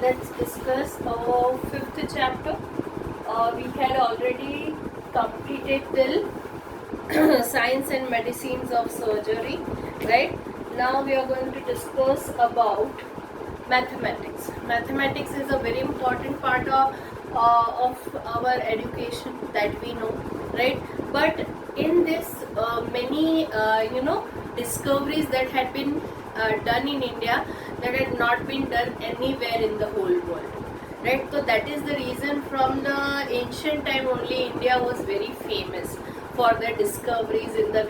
let's discuss our fifth chapter. We had already completed till science and medicines of surgery, right? Now we are going to discuss about mathematics. Mathematics is a very important part of our education that we know, right? But in this, many discoveries that had been done in India that had not been done anywhere in the whole world, right? So that is the reason from the ancient time only India was very famous for their discoveries in the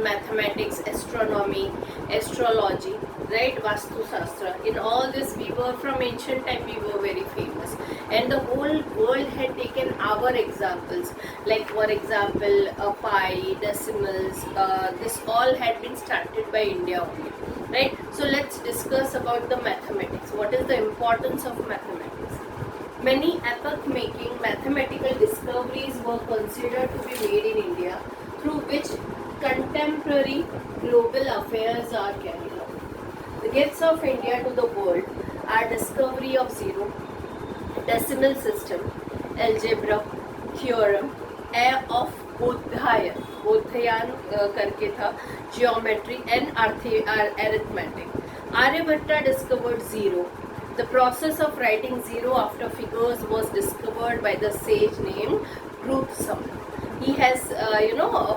mathematics, astronomy, astrology, right? Vastu Shastra. In all this, we were from ancient time, we were very famous. And the whole world had taken our examples, like for example, pi, decimals, this all had been started by India only, right? So let's discuss about the mathematics. What is the importance of mathematics? Many epoch-making mathematical discoveries were considered to be made in India, through which contemporary global affairs are carried out. The gifts of India to the world are discovery of zero, decimal system, algebra, theorem, of Baudhayana करके था, geometry and arithmetic. Aryabhatta discovered zero. The process of writing zero after figures was discovered by the sage named Gruthsam. He has,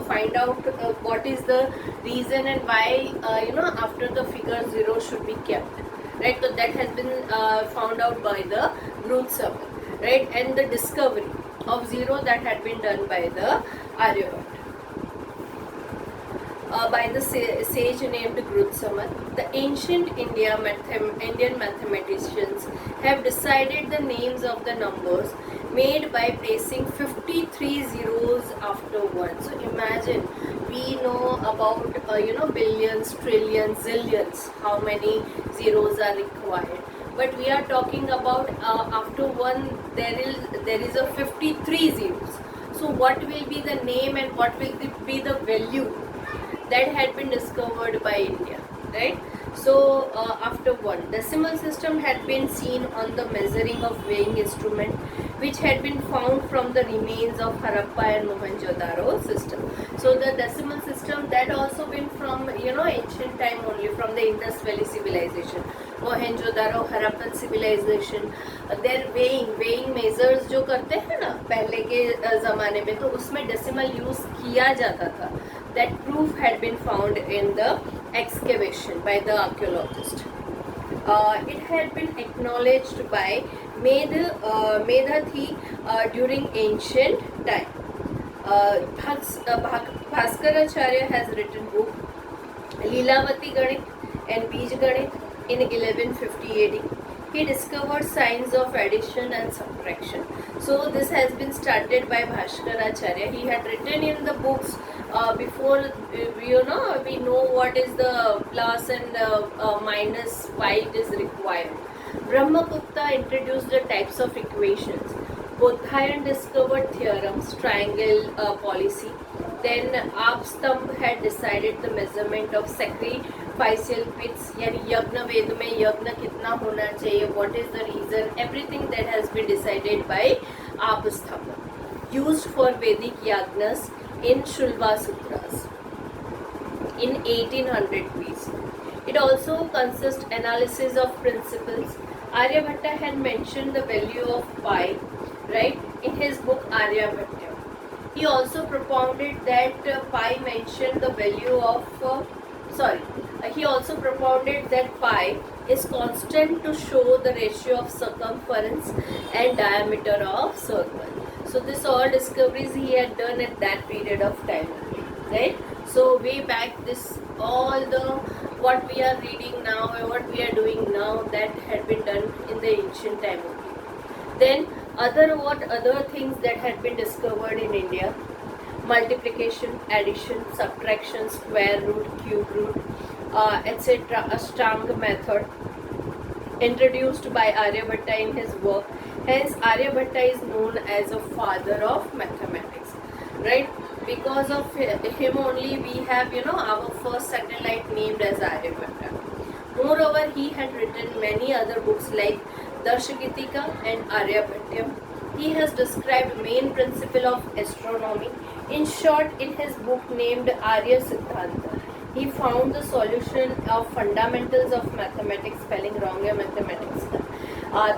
find out what is the reason and why, after the figure zero should be kept. Right, so that has been found out by the Gruthsam, right, and the discovery of zero that had been done by the Aryabhatta. By the sage named Gruthsama. The ancient Indian mathematicians have decided the names of the numbers made by placing 53 zeros after 1. So imagine, we know about billions, trillions, zillions, how many zeros are required. But we are talking about after 1 there is a 53 zeros. So what will be the name and what will be the value that had been discovered by India, right? So after 1, decimal system had been seen on the measuring of weighing instrument, which had been found from the remains of Harappa and Mohenjo-daro system. So the decimal system that also been from ancient time only, from the Indus Valley civilization, Mohenjo-daro, Harappan civilization. Their weighing measures जो करते हैं ना पहले के ज़माने में, तो उसमें decimal use किया जाता था. That proof had been found in the excavation by the archaeologist. It had been acknowledged by Medhathi during ancient time. Bhaskaracharya has written book Leelavati Ganit and Bij Ganit in 1150 AD. He discovered signs of addition and subtraction. So this has been started by Bhaskaracharya. He had written in the books before we know what is the plus and minus, why it is required. Brahmagupta introduced the types of equations. Bodhayan discovered theorems, triangle policy. Then Abstambh had decided the measurement of sacrificial pits, यानी यज्ञ वेद में यज्ञ कितना होना चाहिए, what is the reason, everything that has been decided by Abstambh, used for Vedic yagnas in Shulva Sutras in 1800 BC. It also consists analysis of principles. Aryabhatta had mentioned the value of pi, right, in his book Aryabhatta. He also propounded that pi mentioned the value of he also propounded that pi is constant to show the ratio of circumference and diameter of circle. So this all discoveries he had done at that period of time, right? So way back, this all the what we are reading now and what we are doing now, that had been done in the ancient time only. Then other things that had been discovered in India: multiplication, addition, subtraction, square root, cube root, etc. Ashtanga method introduced by Aryabhatta in his work. Hence Aryabhatta is known as a father of mathematics, right? Because of him only we have our first satellite named as Aryabhatta. Moreover, he had written many other books like Darshagitika and Aryabhatyam. He has described main principle of astronomy. In short, in his book named Arya Siddhanta, he found the solution of fundamentals of mathematics, spelling wrong है mathematics का.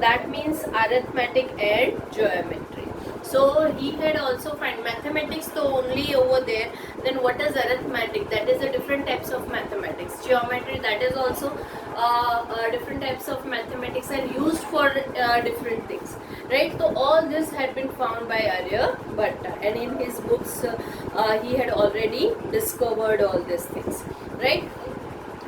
That means arithmetic and geometry. So he had also found mathematics तो only over there. Then what is arithmetic? That is a different types of mathematics. Geometry, that is also different types of mathematics and used for different things, right? So all this had been found by Aryabhatta, and in his books he had already discovered all these things, right?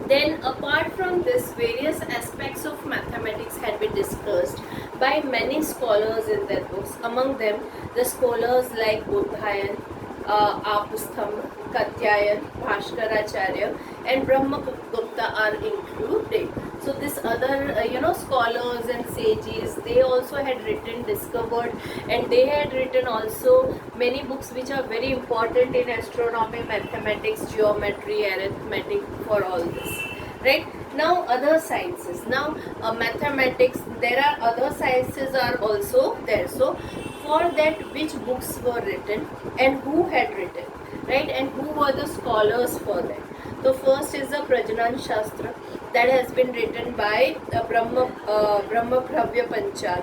Then apart from this, various aspects of mathematics had been discussed by many scholars in their books. Among them, the scholars like Bodhayan, Apustham, Katyayan, Bhaskaracharya and Brahmagupta are included. So this other scholars and sages, they also had written, discovered, and they had written also many books which are very important in astronomy, mathematics, geometry, arithmetic, for all this, right? Now other sciences, now mathematics, there are other sciences are also there. So for that, which books were written and who had written, right? And who were the scholars for that? So first is the Prajnan Shastra, that has been written by Brahmabhravya Panchal.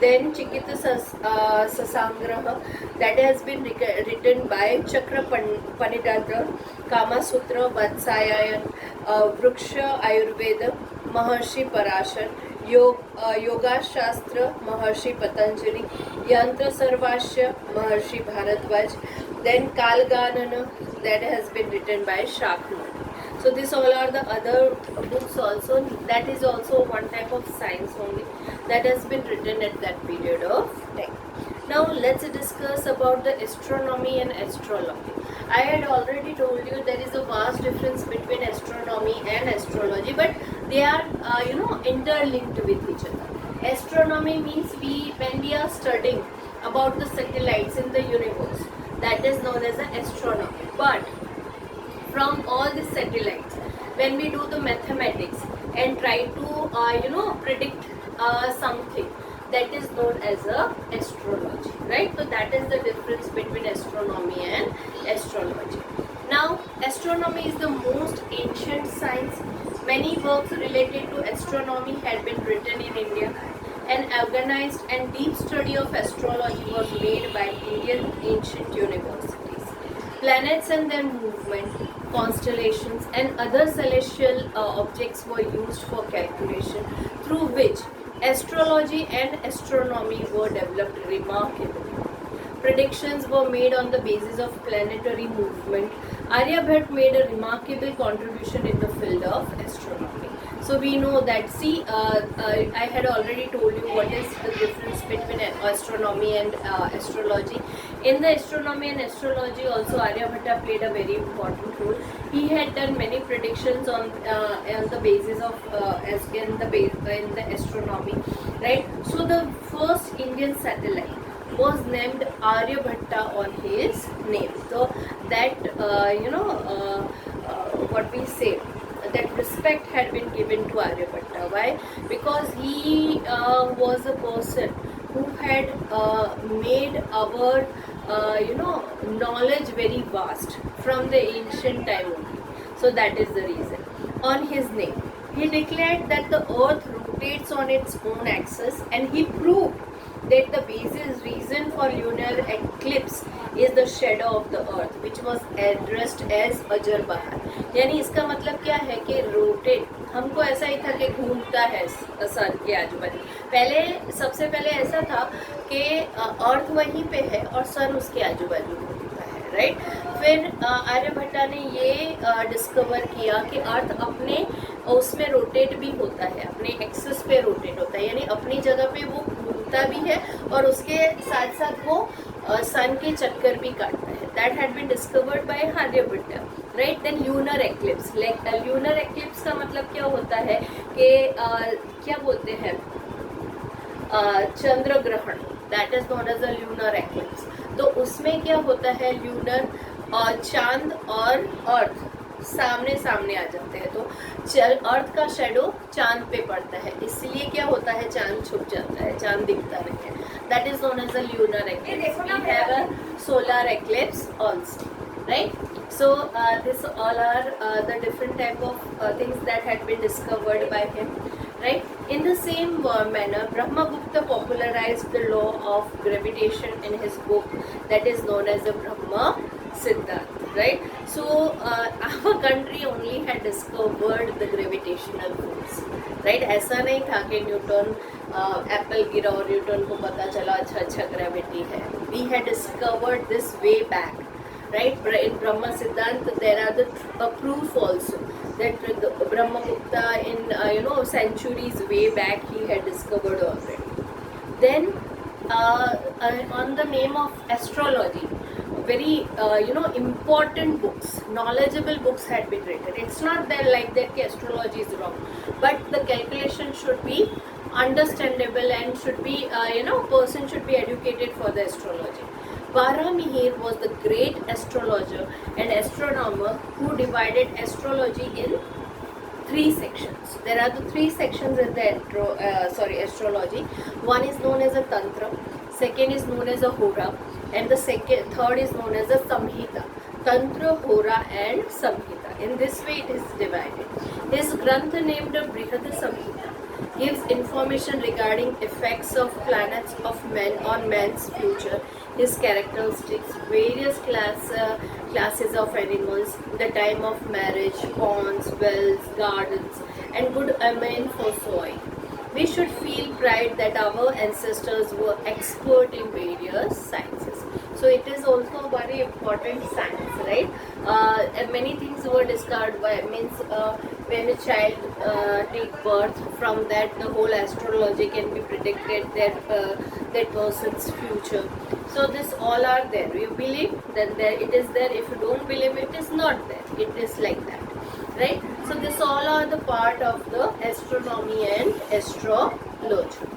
Then Chikita Sasangraha, that has been written by Chakra Panidatra, Kama Sutra, Vatsayayan, Vriksha Ayurveda, Maharshi Parashar, Yoga Shastra, Maharshi Patanjali, Yantra Sarvasya, Maharshi Bharadwaj. Then Kalganana, that has been written by Shakuni. So these all are the other books also. That is also one type of science only that has been written at that period of time. Now let's discuss about the astronomy and astrology. I had already told you there is a vast difference between astronomy and astrology, but they are interlinked with each other. Astronomy means when we are studying about the satellites in the universe, that is known as the astronomy. But from all the satellites, when we do the mathematics and try to predict something, that is known as a astrology, right? So that is the difference between astronomy and astrology. Now astronomy is the most ancient science. Many works related to astronomy had been written in India. An organized and deep study of astrology was made by Indian ancient universities. Planets and their movement, constellations and other celestial objects were used for calculation, through which astrology and astronomy were developed remarkably. Predictions were made on the basis of planetary movement. Aryabhatta made a remarkable contribution in the field of astronomy. So we know that, see, I had already told you what is the difference between astronomy and astrology. In the astronomy and astrology also, Aryabhatta played a very important role. He had done many predictions on the basis of in the astronomy, right? So the first Indian satellite was named Aryabhatta on his name. So that what we say, that respect had been given to Aryabhatta. Why? Because he was a person who had made our knowledge very vast from the ancient time only. So that is the reason. On his name, he declared that the earth rotates on its own axis, and he proved that the basis reason for lunar eclipse is the shadow of the earth, which was addressed as अजर बहार. यानी इसका मतलब क्या है कि rotate, हमको ऐसा ही था कि घूमता है सन के आजू बाजू. पहले सबसे पहले ऐसा था कि अर्थ वहीं पे है और सन उसके आजू बाजू घूमता है, राइट. फिर आर्यभट्टा ने ये डिस्कवर किया कि अर्थ अपने उसमें रोटेट भी होता है, अपने एक्सिस पे रोटेट होता है, यानी अपनी जगह पे वो घूमता भी है और उसके साथ साथ वो सन के चक्कर भी काटता है. That had been discovered by Aryabhatta, right. Then lunar eclipse, like lunar eclipse का मतलब क्या होता है कि क्या बोलते हैं, चंद्र ग्रहण, that is known as a lunar eclipse. तो उसमें क्या होता है, ल्यूनर और चांद और अर्थ सामने सामने आ जाते हैं, तो अर्थ का शेडो चांद पे पड़ता है, इसलिए क्या होता है, चांद छुप जाता है, चांद दिखता नहीं है. That is known as a lunar eclipse. We have a solar eclipse also, right? So this all are the different type of things that had been discovered by him, right? In the same manner, Brahmagupta popularized the law of gravitation in his book that is known as the Brahma Siddhanta, right? So our country only had discovered the gravitational force, right? ऐसा नहीं था कि Newton Apple गिरा और Newton को पता चला अच्छा ग्रेविटी है. We had discovered this way back, right? In Brahma Siddhanta there are the proof also that Brahmagupta in centuries way back he had discovered already. Then on the name of astrology, very important books, knowledgeable books had been written. It's not that like that ki astrology is wrong, but the calculation should be understandable and should be person should be educated for the astrology. Varamihir was the great astrologer and astronomer who divided astrology in 3 sections. There are the 3 sections in the astrology. One is known as a tantra, second is known as a hora, and the third is known as a samhita. Tantra, hora and samhita. In this way it is divided. His grantha named Brihad Samhita gives information regarding effects of planets of men on man's future, his characteristics, various classes of animals, the time of marriage, ponds, wells, gardens, and good amine for soil. We should feel pride that our ancestors were expert in various sciences. So it is also a very important science, right? And many things were discovered by when a child take birth, from that the whole astrology can be predicted, that person's future. So this all are there. You believe then there it is there. If you don't believe, it is not there. It is like that, right? So this all are the part of the astronomy and astrology.